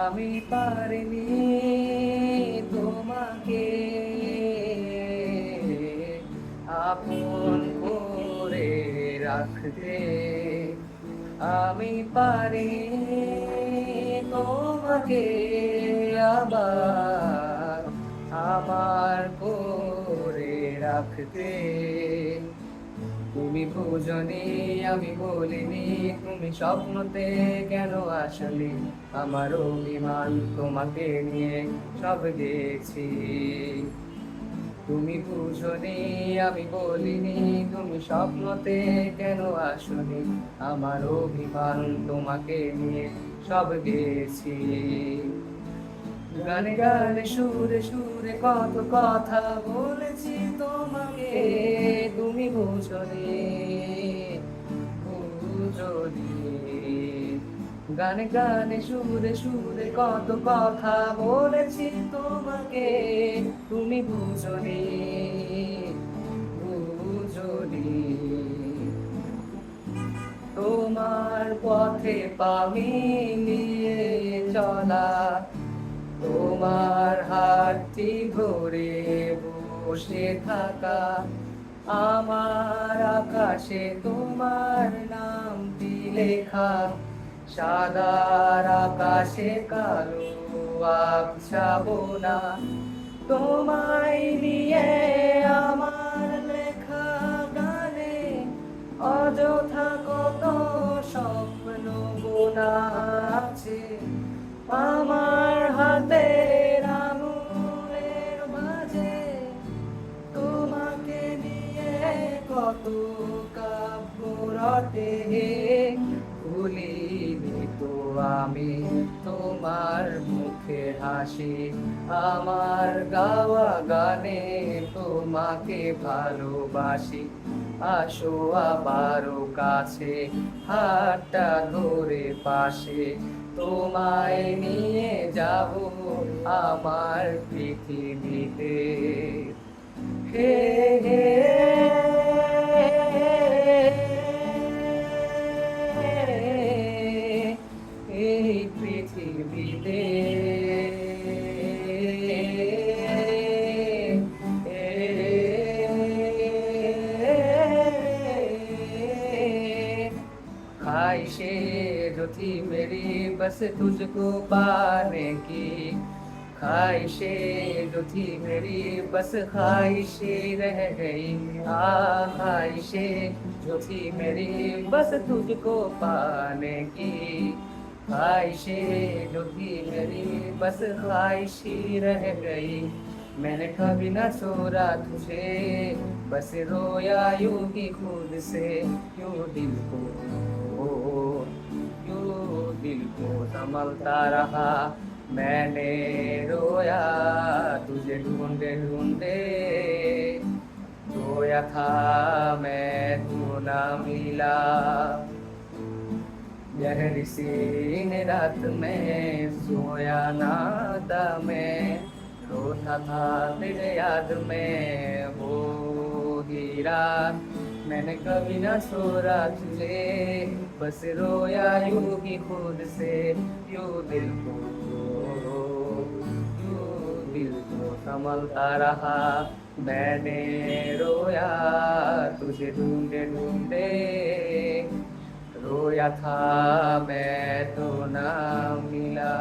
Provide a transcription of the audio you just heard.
আমি পারিনি তোমাকে আপন করে রাখতে, আমি পারিনি তোমাকে আবার আমার করে রাখতে। তুমি বুঝনি আমি বলিনি, তুমি স্বপ্নতে কেন আসলে, আমার অভিমান তোমাকে নিয়ে সব গেছি। তুমি বুঝনি আমি বলিনি, তুমি স্বপ্নতে কেন আসলে, আমার অভিমান তোমাকে নিয়ে সব গেছি। গানে গানে সুরে সুরে কত কথা বলেছি তোমাকে, তুমি বুঝনি বুঝনি। গানে গানে সুরে সুরে কত কথা বলেছি তোমাকে, তুমি বুঝনি বুঝনি। তোমার পথে পা মিলিয়ে চলা, তোমার হাতটি ধরে বসে থাকা, আমার আকাশে তোমার নামটি লেখা, সাদার আকাশে কালো আবছা বোনা, তোমায় নিয়ে আমার লেখা গানে অযথা কত স্বপ্ন বোনা আছে। আমার হাতের আঙুলের মাঝে তোমাকে নিয়ে কত কাব্য রটে, ভুলিনি তো আমি তোমার মুখে হাসি, আমার গাওয়া গানে তোমাকে ভালোবাসি। আসো আবারও কাছে, হাতটা ধরে পাশে, তোমায় নিয়ে যাব আমার পৃথিবীতে। হে হে এই পৃথিবীতে ख्वाहिशे जो थी मेरी बस तुझको पाने की, ख्वाहिशे जो थी मेरी बस ख्वाहिशे रह गई। ख्वाहिशे जो थी मेरी बस तुझको पाने की, ख्वाहिशे जो थी मेरी बस ख्वाहिशी रह गई। मैंने कभी न छोड़ा तुझे, बस रोया यूं ही खुद से, यूं दिल को संभलता रहा। मैंने रोया तुझे ढूंढे ढूंढे, रोया था मैं तू ना मिला। गहरी सी रात में सोया ना था मैं, रोता था तेरे याद में वो ही रात। मैंने कभी ना छोड़ा तुझे, बस रोया यूं ही खुद से, यूं दिल को संभलता रहा। मैंने रोया तुझे ढूंढे ढूंढे, रोया था मैं तो ना मिला।